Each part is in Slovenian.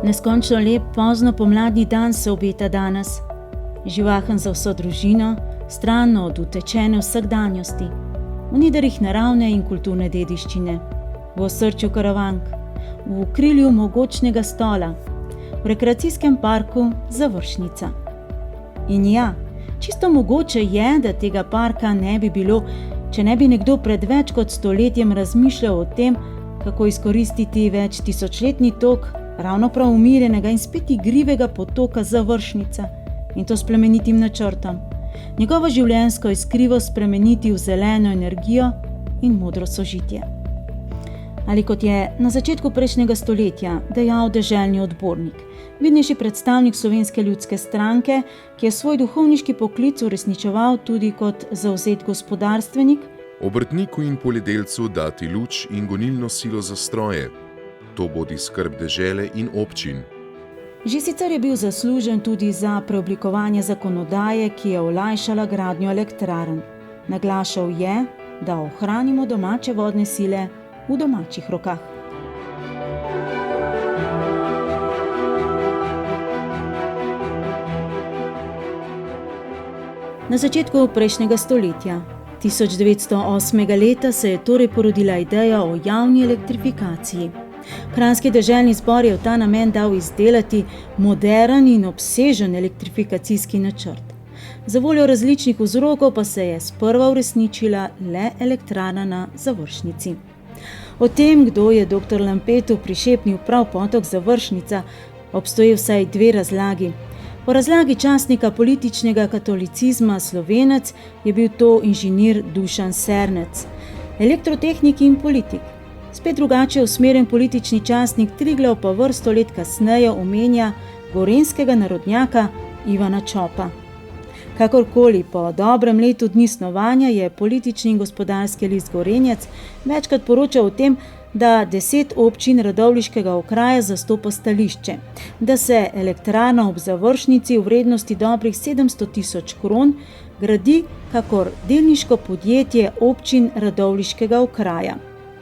Neskončno lep pozno pomladni dan se obeta danes. Živahen za vso družino, stran od utečene vsakdanjosti, v nidarih naravne in kulturne dediščine, v osrčju Karavank, v okrilju mogočnega stola, v rekreacijskem parku Završnica. In ja, čisto mogoče je, da tega parka ne bi bilo, če ne bi nekdo pred več kot stoletjem razmišljal o tem, kako izkoristiti več tisočletni tok ravno prav umirjenega in spet igrivega potoka Završnica, in to s plemenitim načrtom. Njegovo življenjsko iskrivo spremeniti v zeleno energijo in modro sožitje. Ali kot je na začetku prejšnjega stoletja dejal deželni odbornik, vidnejši predstavnik Slovenske ljudske stranke, ki je svoj duhovniški poklic uresničeval tudi kot zavzet gospodarstvenik, obrtniku in poljedelcu dati luč in gonilno silo za stroje. To bodi skrb dežele in občin. Že sicer je bil zaslužen tudi za preoblikovanje zakonodaje, ki je olajšala gradnjo elektrarn. Naglašal je, da ohranimo domače vodne sile v domačih rokah. Na začetku prejšnjega stoletja, 1908. leta, se je torej porodila ideja o javni elektrifikaciji. Kranjski deželni zbor je v ta namen dal izdelati moderen in obsežen elektrifikacijski načrt. Za voljo različnih vzrokov pa se je sprva uresničila le elektrarna na Završnici. O tem, kdo je dr. Lampetu prišepnil prav potok Završnica, obstoji vsaj dve razlagi. Po razlagi časnika političnega katolicizma Slovenec je bil to inženir Dušan Sernec, elektrotehnik in politik. Spet drugače usmerjen politični časnik Triglav pa vrsto let kasneje omenja gorenjskega narodnjaka Ivana Čopa. Kakorkoli, po dobrem letu dni snovanja je politični in gospodarski list Gorenjec večkrat poročal o tem, da 10 občin radovljiškega okraja zastopa stališče, da se elektrarna ob Završnici v vrednosti dobrih 700 000 kron gradi kakor delniško podjetje občin radovljiškega okraja.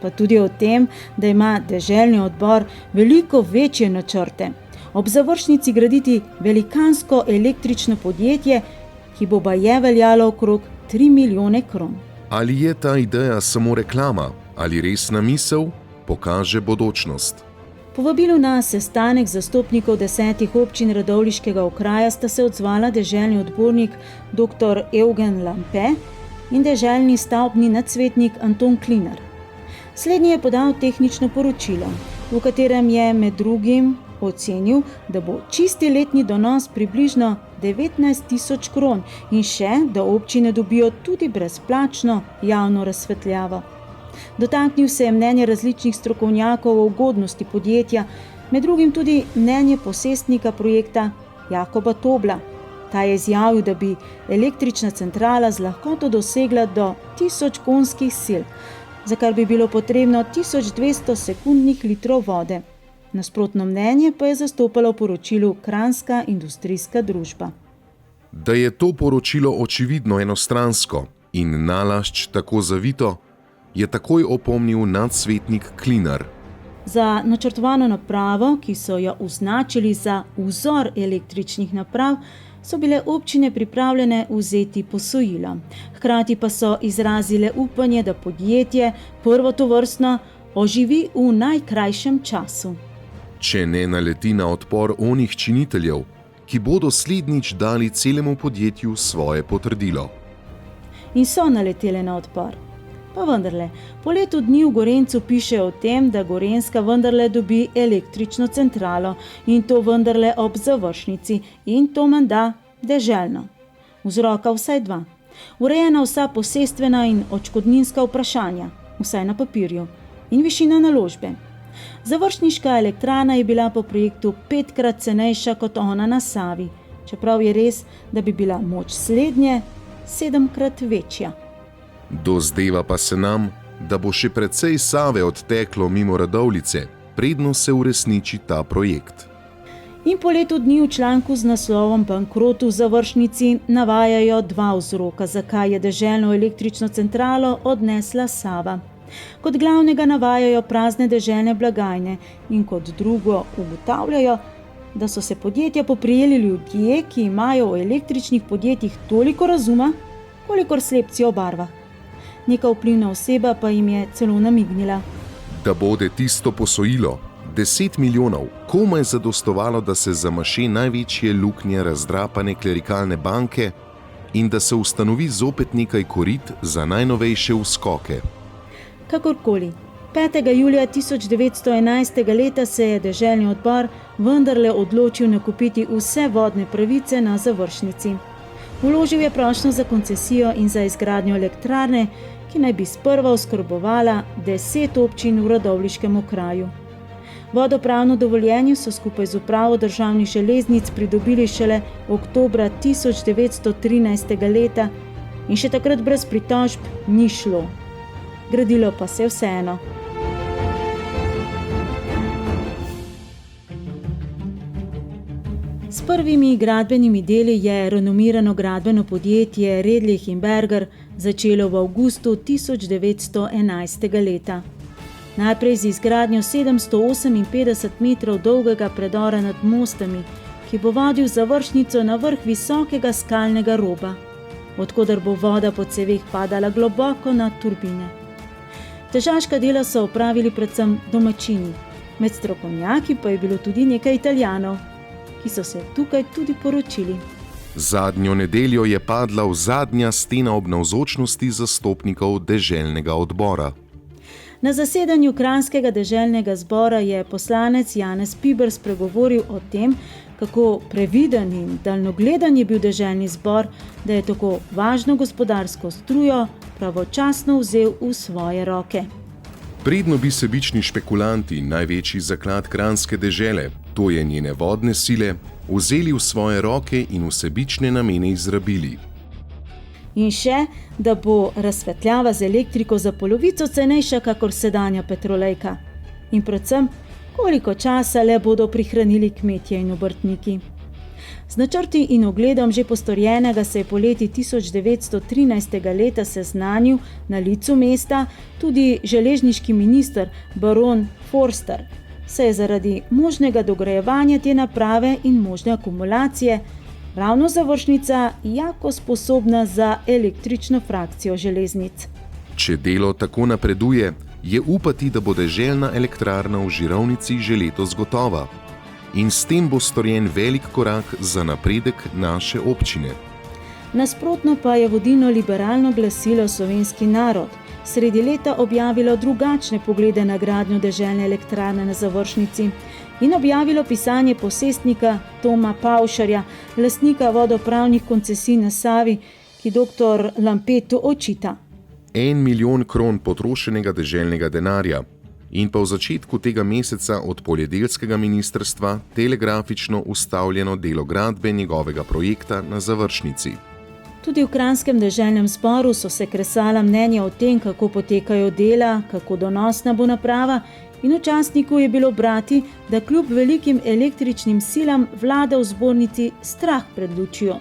Pa tudi o tem, da ima deželni odbor veliko večje načrte. Ob Završnici graditi velikansko električno podjetje, ki bo baje veljalo okrog 3 milijone kron. Ali je ta ideja samo reklama ali resna misel, pokaže bodočnost. Povabilu na sestanek zastopnikov 10 občin radovljiškega okraja sta se odzvala deželni odbornik dr. Eugen Lampe in deželni stavbni nadsvetnik Anton Klinar. Slednji je podal tehnično poročilo, v katerem je med drugim ocenil, da bo čisti letni donos približno 19 000 kron in še, da občine dobijo tudi brezplačno javno razsvetljavo. Dotaknil se je mnenje različnih strokovnjakov o ugodnosti podjetja, med drugim tudi mnenje posestnika projekta Jakoba Tobla. Ta je izjavil, da bi električna centrala z lahkoto dosegla do 1000 konjskih sil, za kar bi bilo potrebno 1200 sekundnih litrov vode. Nasprotno mnenje pa je zastopala v poročilu Kranjska industrijska družba. Da je to poročilo očividno enostransko in nalašč tako zavito, je takoj opomnil nadsvetnik Klinar. Za načrtovano napravo, ki so jo označili za vzor električnih naprav, so bile občine pripravljene vzeti posojila. Hkrati pa so izrazile upanje, da podjetje prvo tovrstno oživi v najkrajšem času. Če ne naleti na odpor onih činiteljev, ki bodo slednjič dali celemu podjetju svoje potrdilo. In so naletele na odpor. Pa vendarle, po letu dni v Gorenjcu piše o tem, da Gorenjska vendarle dobi električno centralo in to vendarle ob Završnici in to menda deželno. Vzroka vsaj dva. Urejena vsa posestvena in odškodninska vprašanja, vsaj na papirju, in višina naložbe. Završniška elektrarna je bila po projektu 5-krat cenejša kot ona na Savi, čeprav je res, da bi bila moč slednje 7-krat večja. Dozdeva pa se nam, da bo še precej Save odteklo mimo Radovljice, predno se uresniči ta projekt. In po letu dni v članku z naslovom Bankrot v Završnici navajajo dva vzroka, zakaj je deželno električno centralo odnesla Sava. Kot glavnega navajajo prazne deželne blagajne in kot drugo ugotavljajo, da so se podjetja poprijeli ljudje, ki imajo v električnih podjetjih toliko razuma, kolikor slepci o barvah. Neka vplivna oseba pa jim je celo namignila. Da bode tisto posojilo, 10 milijonov, komaj zadostovalo, da se zamaše največje luknje razdrapane klerikalne banke in da se ustanovi zopet nekaj korit za najnovejše vskoke. Kakorkoli, 5. julija 1911. leta se je deželni odbor vendarle odločil nakupiti vse vodne pravice na Završnici. Vložil je prošnjo za koncesijo in za izgradnjo elektrarne, ki naj bi sprva oskrbovala 10 občin v Radovljiškem okraju. Vodopravno dovoljenje so skupaj z upravo državnih železnic pridobili šele oktobra 1913. leta in še takrat brez pritožb ni šlo. Gradilo pa se vseeno. S prvimi gradbenimi deli je renomirano gradbeno podjetje Redlich in Berger začelo v avgustu 1911. leta. Najprej z izgradnjo 758 metrov dolgega predora nad mostami, ki bo vodil Završnico na vrh visokega skalnega roba, odkoder bo voda po ceveh padala globoko na turbine. Težaška dela so opravili predvsem domačini, med strokovnjaki pa je bilo tudi nekaj Italijanov, ki so se tukaj tudi poročili. Zadnjo nedeljo je padla v zadnja stena ob navzočnosti zastopnikov deželnega odbora. Na zasedanju Kranjskega deželnega zbora je poslanec Janez Piber spregovoril o tem, kako previden in daljnogleden je bil deželni zbor, da je tako važno gospodarsko strujo pravočasno vzel v svoje roke. Predno bi sebični špekulanti, največji zaklad Kranjske dežele, to je njene vodne sile, vzeli v svoje roke in v sebične namene izrabili. In še, da bo razsvetljava z elektriko za polovico cenejša kakor sedanja petrolejka. In predvsem, koliko časa le bodo prihranili kmetje in obrtniki. Z načrti in ogledom že postorjenega se je poleti 1913. leta seznanil na licu mesta tudi železniški minister baron Forster, saj je zaradi možnega dograjevanja te naprave in možne akumulacije ravno Završnica jako sposobna za električno frakcijo železnic. Če delo tako napreduje, je upati, da bo deželna elektrarna v Žirovnici že letos gotova. In s tem bo storjen velik korak za napredek naše občine. Nasprotno pa je vodilno liberalno glasilo Slovenski narod sredi leta objavilo drugačne poglede na gradnjo deželne elektrarne na Završnici in objavilo pisanje posestnika Toma Pavšarja, lastnika vodopravnih koncesij na Savi, ki dr. Lampetu očita 1 milijon kron potrošenega deželnega denarja in pa v začetku tega meseca od poljedelskega ministrstva telegrafično ustavljeno delo gradbe njegovega projekta na Završnici. Tudi v Kranjskem deželnem zboru so se kresala mnenja o tem, kako potekajo dela, kako donosna bo naprava, in v časniku je bilo brati, da kljub velikim električnim silam vlada v zbornici strah pred lučjo.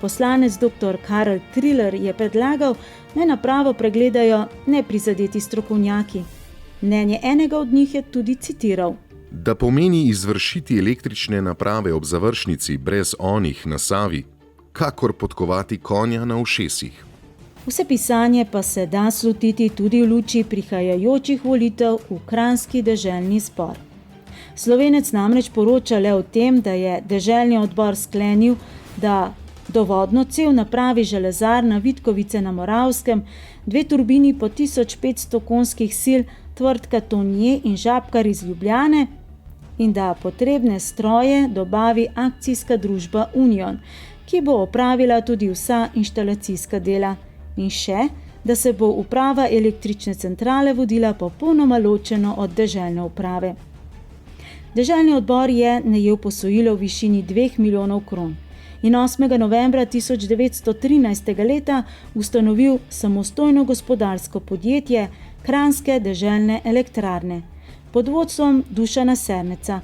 Poslanec dr. Karl Triller je predlagal, naj napravo pregledajo neprizadeti strokovnjaki. Mnenje enega od njih je tudi citiral. Da pomeni izvršiti električne naprave ob Završnici brez onih na Savi, kakor podkovati konja na ušesih. Vse pisanje pa se da slutiti tudi v luči prihajajočih volitev v Kranjski deželni zbor. Slovenec namreč poroča le o tem, da je deželni odbor sklenil, da dovodno cev napravi železar na Vitkovice na Moravskem, 2 turbini po 1500 konjskih sil, Tvrtka Tonje in Žabkar iz Ljubljane in da potrebne stroje dobavi akcijska družba Union, ki bo opravila tudi vsa inštalacijska dela. In še, da se bo uprava električne centrale vodila popolnoma ločeno od deželne uprave. Deželni odbor je najel posojilo v višini 2 milijonov kron in 8. novembra 1913. leta ustanovil samostojno gospodarsko podjetje Kranjske deželne elektrarne pod vodstvom Dušana Serneca,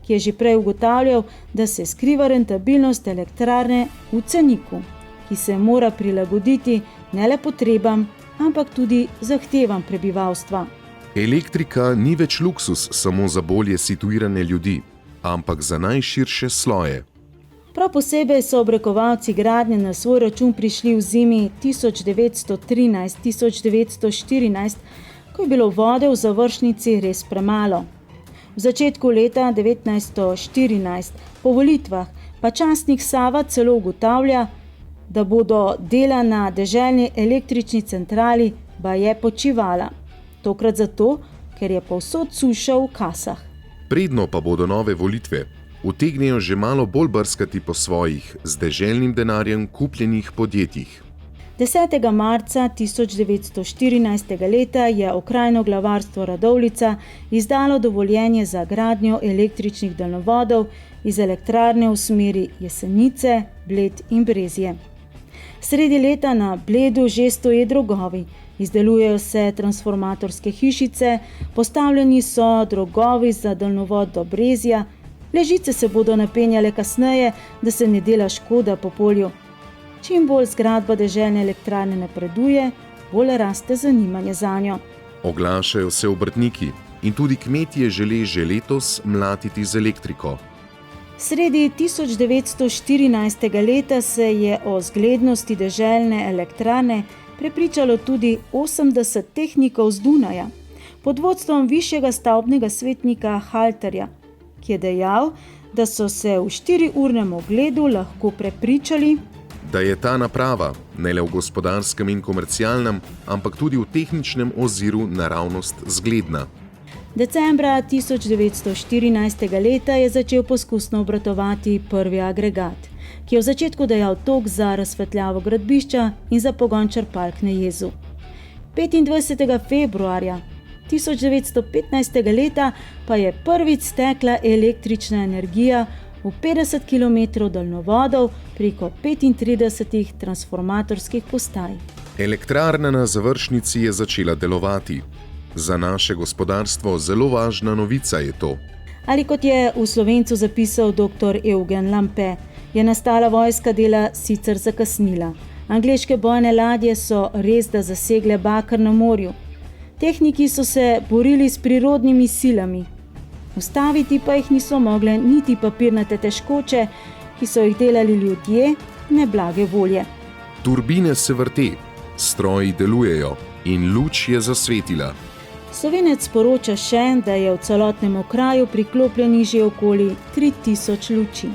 ki je že prej ugotavljal, da se skriva rentabilnost elektrarne v ceniku, ki se mora prilagoditi ne le potrebam, ampak tudi zahtevam prebivalstva. Elektrika ni več luksus samo za bolje situirane ljudi, ampak za najširše sloje. Prav posebej so obrekovalci gradnje na svoj račun prišli v zimi 1913-1914, ko je bilo vode v završnici res premalo. V začetku leta 1914, po volitvah, pa časnik Sava celo ugotavlja, da bodo dela na deželni električni centrali baje počivala. Tokrat zato, ker je povsod suša v kasah. Predno pa bodo nove volitve, utegnejo že malo bolj brskati po svojih z deželnim denarjem kupljenih podjetjih. 10. marca 1914. leta je okrajno glavarstvo Radovljica izdalo dovoljenje za gradnjo električnih daljnovodov iz elektrarne v smeri Jesenice, Bled in Brezje. Sredi leta na Bledu že stoje drogovi, izdelujejo se transformatorske hišice, postavljeni so drogovi za daljnovod do Brezja, ležice se bodo napenjale kasneje, da se ne dela škoda po polju. Čim bolj zgradba deželne elektrarne napreduje, bolj raste zanimanje zanjo. Oglašajo se obrtniki in tudi kmetje žele že letos mlatiti z elektriko. Sredi 1914. leta se je o zglednosti deželne elektrarne prepričalo tudi 80 tehnikov z Dunaja pod vodstvom višjega stavbnega svetnika Halterja, ki je dejal, da so se v 4-urnem ogledu lahko prepričali, da je ta naprava ne le v gospodarskem in komercialnem, ampak tudi v tehničnem oziru naravnost zgledna. Decembra 1914. leta je začel poskusno obratovati prvi agregat, ki je v začetku dajal tok za razsvetljavo gradbišča in za pogon črpalk na jezu. 25. februarja 1915. leta pa je prvič stekla električna energija v 50 km daljnovodov preko 35 transformatorskih postaj. Elektrarna na završnici je začela delovati. Za naše gospodarstvo zelo važna novica je to. Ali kot je v Slovencu zapisal dr. Eugen Lampe, je nastala vojska dela sicer zakasnila. Angleške bojne ladje so res da zasegle baker na morju. Tehniki so se borili s prirodnimi silami. Ustaviti pa jih niso mogle niti papirnate težkoče, ki so jih delali ljudje neblage volje. Turbine se vrte, stroji delujejo in luč je zasvetila. Slovenec poroča še, da je v celotnem okraju priklopljenih že okoli 3000 luči.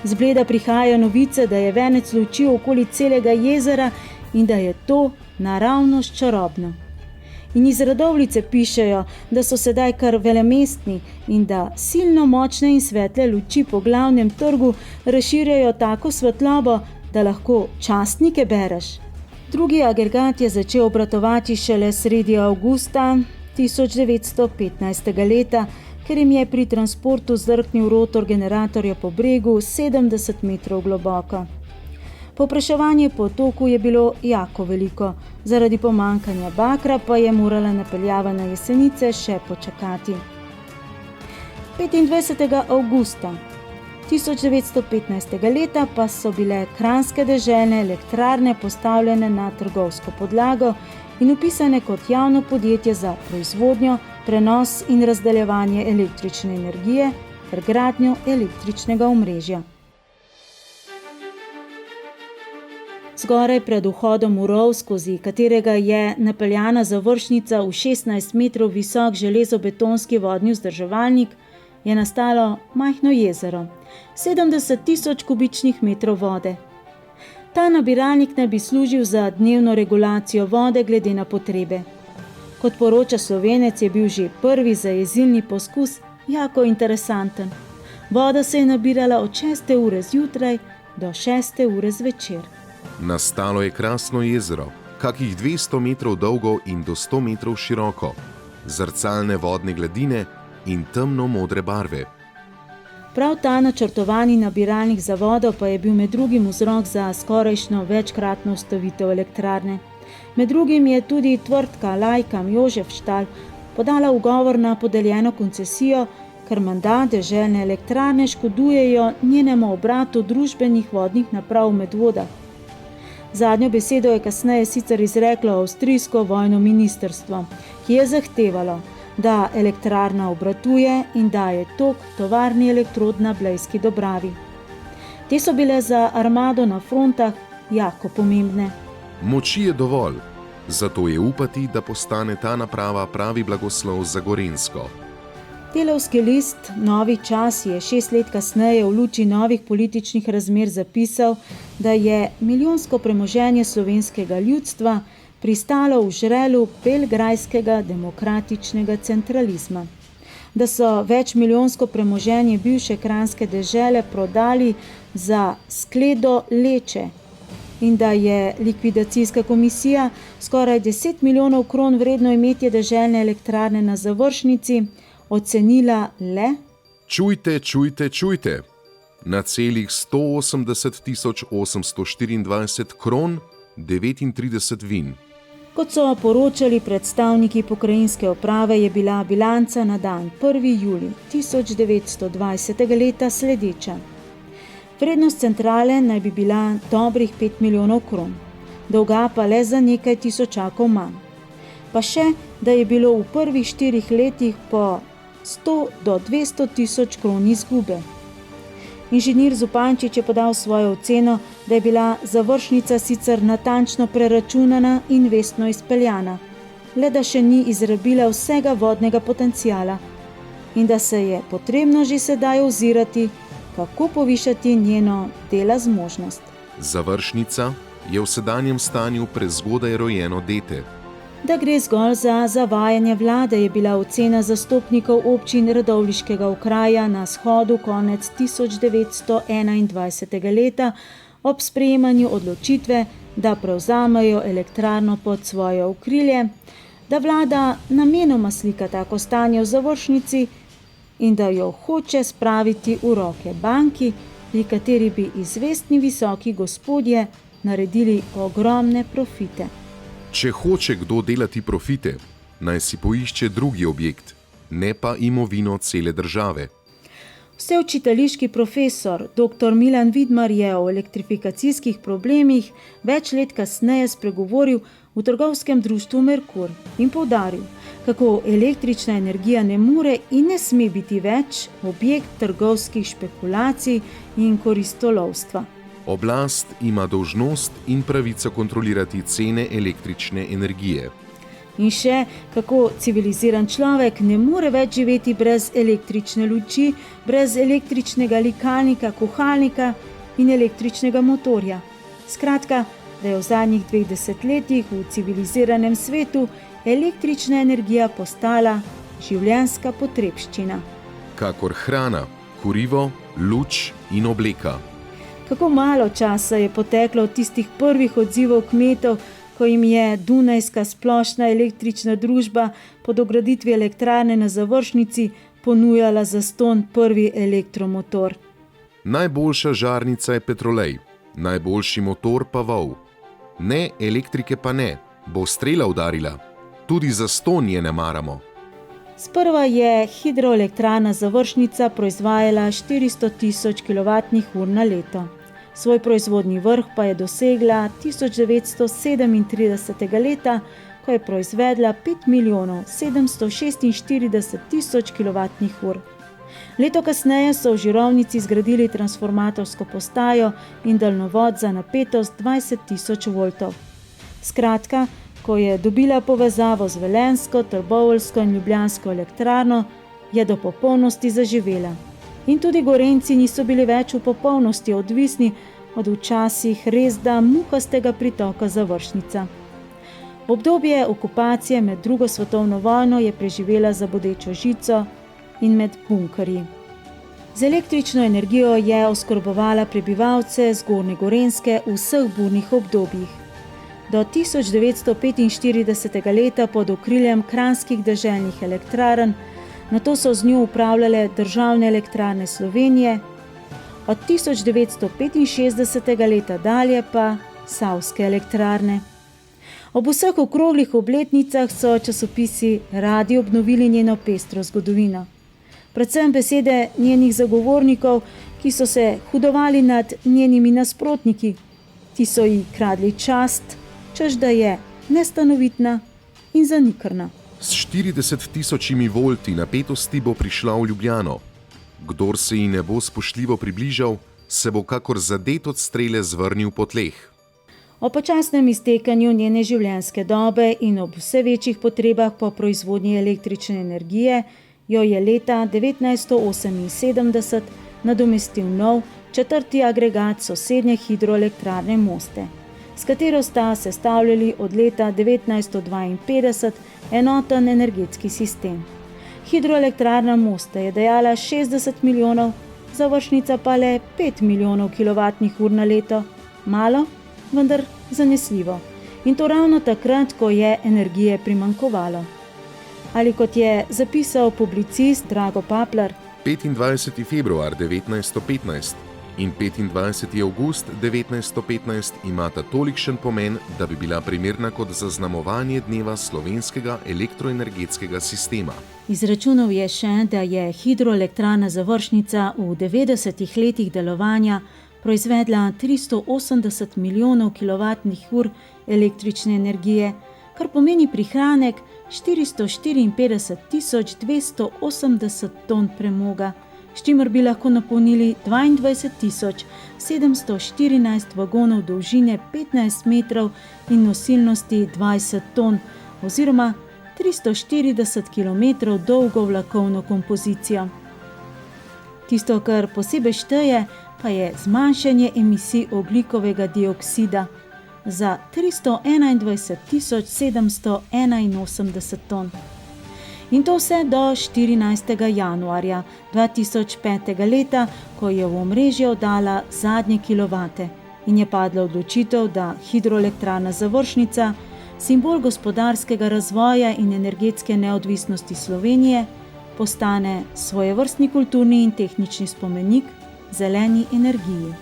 Z Bleda prihajajo novice, da je venec luči okoli celega jezera in da je to naravnost čarobno. In iz Radovljice pišejo, da so sedaj kar velemestni in da silno močne in svetle luči po glavnem trgu razširjajo tako svetlobo, da lahko časnike bereš. Drugi agregat je začel obratovati šele sredi avgusta 1915. leta, ker jim je pri transportu zdrknil rotor generatorja po bregu 70 metrov globoko. Povpraševanje po toku je bilo jako veliko, zaradi pomankanja bakra pa je morala napeljava na Jesenice še počakati. 25. avgusta 1915. leta pa so bile kranjske deželne elektrarne postavljene na trgovsko podlago in vpisane kot javno podjetje za proizvodnjo, prenos in razdeljevanje električne energije ter gradnjo električnega omrežja. Zgoraj pred vhodom v rov, skozi katerega je napeljana završnica v 16 metrov visok železobetonski vodni vzdrževalnik, je nastalo majhno jezero, 70 000 kubičnih metrov vode. Ta nabiralnik naj bi služil za dnevno regulacijo vode glede na potrebe. Kot poroča Slovenec, je bil že prvi zajezilni poskus jako interesanten. Voda se je nabirala od 6. ure zjutraj do 6. ure zvečer. Nastalo je krasno jezero, kakih 200 metrov dolgo in do 100 metrov široko, zrcalne vodne gladine in temno modre barve. Prav ta načrtovani nabiralnik za vodo pa je bil med drugim vzrok za skorajšnjo večkratno ustavitev elektrarne. Med drugim je tudi tvrdka Lajkam Jožef Štal podala ugovor na podeljeno koncesijo, ker menda deželne elektrarne škodujejo njenemu obratu družbenih vodnih naprav v Medvodah. Zadnjo besedo je kasneje sicer izreklo avstrijsko vojno ministrstvo, ki je zahtevalo, da elektrarna obratuje in daje tok tovarni elektrod na Blejski Dobravi. Te so bile za armado na frontah jako pomembne. Moči je dovolj, zato je upati, da postane ta naprava pravi blagoslov za Gorenjsko. Delavski list Novi čas je 6 let kasneje v luči novih političnih razmer zapisal, da je milijonsko premoženje slovenskega ljudstva pristalo v žrelu belgrajskega demokratičnega centralizma. Da so večmilijonsko premoženje bivše kranjske dežele prodali za skledo leče in da je likvidacijska komisija skoraj 10 milijonov kron vredno imetje deželne elektrarne na Završnici ocenila le: Čujte, čujte, čujte! Na celih 180 824 kron 39 vin. Kot so poročali predstavniki pokrajinske uprave, je bila bilanca na dan 1. julij 1920. leta sledeča. Vrednost centrale naj bi bila dobrih 5 milijonov kron, dolga pa le za nekaj tisočakov manj. Pa še, da je bilo v prvih 4 letih po 100 do 200 tisoč kron izgube. Inženir Zupančič je podal svojo oceno, da je bila Završnica sicer natančno preračunana in vestno izpeljana, le da še ni izrabila vsega vodnega potenciala in da se je potrebno že sedaj ozirati, kako povišati njeno dela zmožnost. Završnica je v sedanjem stanju prezgodaj rojeno dete. Da gre zgolj za zavajanje vlade, je bila ocena zastopnikov občin Radovljiškega okraja na shodu konec 1921. leta ob sprejemanju odločitve, da prevzamejo elektrarno pod svoje okrilje, da vlada namenoma slika tako stanje v Završnici in da jo hoče spraviti v roke banki, pri kateri bi izvestni visoki gospodje naredili ogromne profite. Če hoče kdo delati profite, naj si poišče drugi objekt, ne pa imovino cele države. Vseučiteljiški profesor dr. Milan Vidmar je o elektrifikacijskih problemih več let kasneje spregovoril v trgovskem društvu Merkur in poudaril, kako električna energija ne more in ne sme biti več objekt trgovskih špekulacij in koristolovstva. Oblast ima dolžnost in pravico kontrolirati cene električne energije. In še, kako civiliziran človek ne more več živeti brez električne luči, brez električnega likalnika, kuhalnika in električnega motorja. Skratka, da je v zadnjih 2 desetletjih v civiliziranem svetu električna energija postala življenjska potrebščina. Kakor hrana, kurivo, luč in obleka. Kako malo časa je poteklo od tistih prvih odzivov kmetov, ko jim je Dunajska splošna električna družba po dograditvi elektrarne na Završnici ponujala zastonj prvi elektromotor. Najboljša žarnica je petrolej, najboljši motor pa vol. Ne, elektrike pa ne, bo strela udarila. Tudi zastonj je ne maramo. Sprva je hidroelektrarna Završnica proizvajala 400 tisoč kWh na leto. Svoj proizvodni vrh pa je dosegla 1937. leta, ko je proizvedla 5 milijonov 746 tisoč kWh. Leto kasneje so v Žirovnici zgradili transformatorsko postajo in daljnovod za napetost 20 tisoč voltov. Skratka, ko je dobila povezavo z velenjsko, trboveljsko in ljubljansko elektrarno, je do popolnosti zaživela. In tudi Gorenjci niso bili več v popolnosti odvisni od včasih resda muhastega pritoka Završnica. Obdobje okupacije med 2. svetovno vojno je preživela za bodečo žico in med bunkerji. Z električno energijo je oskrbovala prebivalce Zgornje Gorenjske v vseh burnih obdobjih. Do 1945. leta pod okriljem kranjskih deželnih elektrarn, nato so z njo upravljale Državne elektrarne Slovenije, od 1965. leta dalje pa Savske elektrarne. Ob vseh okroglih obletnicah so časopisi radi obnovili njeno pestro zgodovino. Predvsem besede njenih zagovornikov, ki so se hudovali nad njenimi nasprotniki. Ti so ji kradli čast, češ da je nestanovitna in zanikrna. S 40 000 volti napetosti bo prišla v Ljubljano. Kdor se ji ne bo spoštljivo približal, se bo kakor zadet od strele zvrnil po tleh. O počasnem iztekanju njene življenjske dobe in ob vse večjih potrebah po proizvodnji električne energije jo je leta 1978 nadomestil nov 4. agregat sosednje hidroelektrarne Moste, s katero sta sestavljali od leta 1952 enoten energetski sistem. Hidroelektrarna Moste je dajala 60 milijonov, završnica pa le 5 milijonov kWh na leto. Malo, vendar zanesljivo. In to ravno takrat, ko je energije primanjkovalo. Ali kot je zapisal publicist Drago Papler, 25. februar 1915 in 25. avgust 1915 imata tolikšen pomen, da bi bila primerna kot zaznamovanje dneva slovenskega elektroenergetskega sistema. Izračunal je še, da je hidroelektrarna Završnica v 90 letih delovanja proizvedla 380 milijonov kWh električne energije, kar pomeni prihranek 454 280 ton premoga, s čimer bi lahko napolnili 22 714 vagonov dolžine 15 metrov in nosilnosti 20 ton oziroma 340 km dolgo vlakovno kompozicijo. Tisto, kar posebej šteje, pa je zmanjšanje emisij ogljikovega dioksida za 321 781 ton. In to vse do 14. januarja 2005. leta, ko je v omrežje oddala zadnje kilovate in je padla odločitev, da hidroelektrarna Završnica, simbol gospodarskega razvoja in energetske neodvisnosti Slovenije, postane svojevrstni kulturni in tehnični spomenik zeleni energiji.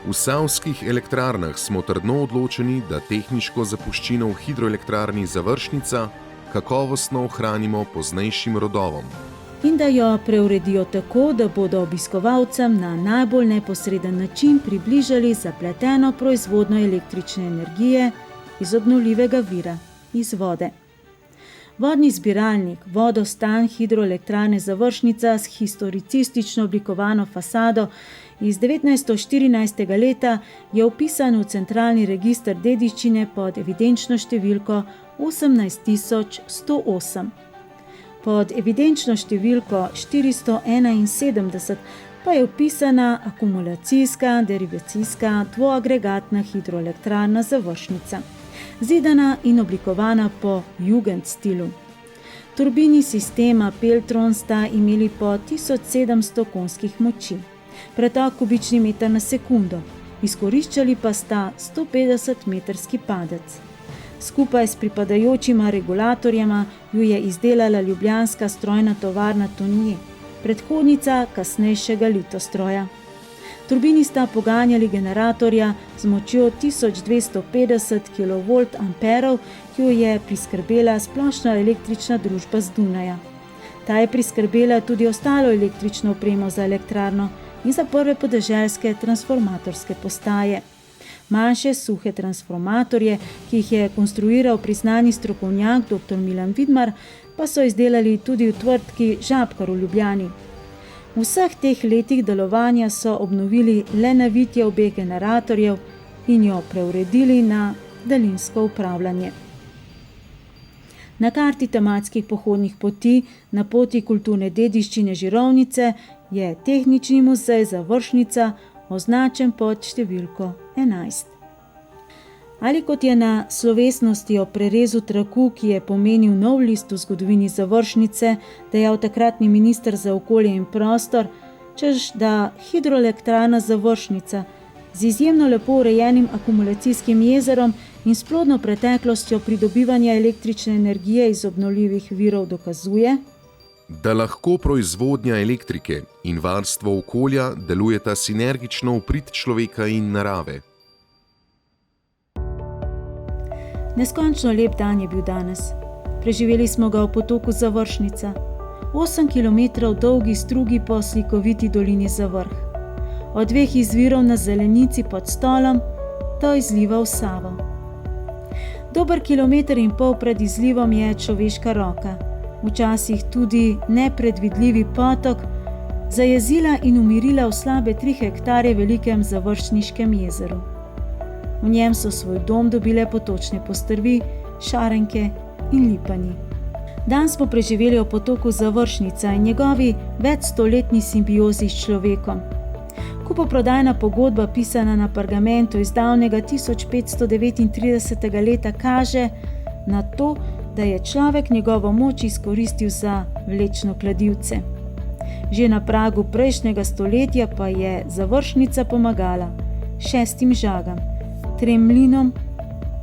V savskih elektrarnah smo trdno odločeni, da tehniško zapuščino v hidroelektrarni Završnica kakovostno ohranimo poznejšim rodovom. In da jo preuredijo tako, da bodo obiskovalcem na najbolj neposreden način približali zapleteno proizvodnjo električne energije iz obnovljivega vira, iz vode. Vodni zbiralnik, vodostan hidroelektrarne Završnica s historicistično oblikovano fasado iz 1914. leta je vpisan v centralni register dediščine pod evidenčno številko 18108. Pod evidenčno številko 471 pa je vpisana akumulacijska derivacijska dvoagregatna hidroelektrarna Završnica, zidana in oblikovana po Jugend stilu. Turbini sistema Peltron sta imeli po 1700 konjskih moči, pretok kubični meter na sekundo, izkoriščali pa sta 150-metrski padec. Skupaj s pripadajočima regulatorjema ju je izdelala ljubljanska strojna tovarna Tonje, predhodnica kasnejšega Litostroja. Turbini sta poganjali generatorja z močjo 1250 kV amperov, ki jo je priskrbela Splošna električna družba z Dunaja. Ta je priskrbela tudi ostalo električno opremo za elektrarno in za prve podeželske transformatorske postaje. Manjše suhe transformatorje, ki jih je konstruiral priznani strokovnjak dr. Milan Vidmar, pa so izdelali tudi v tvrtki Žabkar v Ljubljani. V vseh teh letih delovanja so obnovili le navitje obeh generatorjev in jo preuredili na daljinsko upravljanje. Na karti tematskih pohodnih poti na poti kulturne dediščine Žirovnice je Tehnični muzej Završnica označen pod številko 11. Ali kot je na slovesnosti o prerezu traku, ki je pomenil nov list v zgodovini Završnice, dejal takratni minister za okolje in prostor, češ da hidroelektrarna Završnica z izjemno lepo urejenim akumulacijskim jezerom in s plodno preteklostjo pridobivanja električne energije iz obnovljivih virov dokazuje, da lahko proizvodnja elektrike in varstvo okolja delujeta sinergično v prid človeka in narave. Neskončno lep dan je bil danes. Preživeli smo ga v potoku Završnica, 8 km dolgi strugi po slikoviti dolini Zavrh. Od dveh izvirov na zelenici pod Stolom do izliva v Savo. Dober 1,5 kilometra pred izlivom je človeška roka, včasih tudi nepredvidljivi potok, zajezila in umirila v slabe 3 hektarje velikem Završniškem jezeru. V njem so svoj dom dobile potočne postrvi, šarenke in lipani. Dan smo preživeli ob potoku Završnica in njegovi večstoletni simbiozi s človekom. Kupoprodajna pogodba, pisana na pergamentu iz davnega 1539. leta, kaže na to, da je človek njegovo moč izkoristil za vlečno kladivce. Že na pragu prejšnjega stoletja pa je Završnica pomagala 6 žagam, 3 mlinom,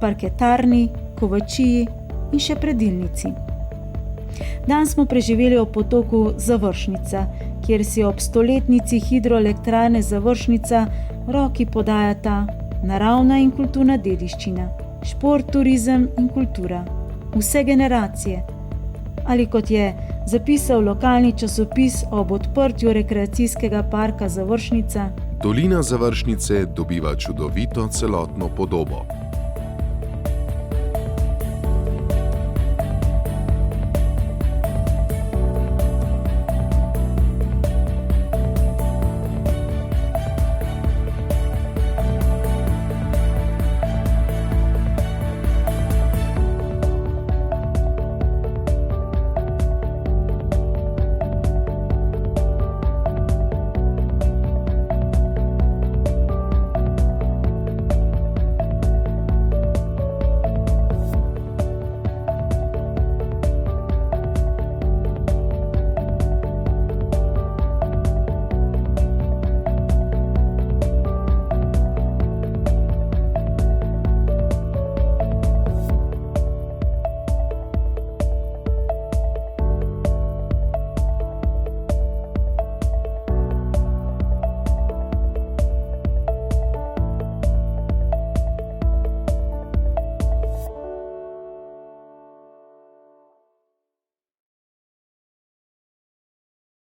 parketarni, kovačiji in še predilnici. Dan smo preživeli ob potoku Završnica, kjer si ob stoletnici hidroelektrarne Završnica roki podajata naravna in kulturna dediščina, šport, turizem in kultura, vse generacije. Ali kot je zapisal lokalni časopis ob odprtju rekreacijskega parka Završnica: Dolina Završnice dobiva čudovito celotno podobo.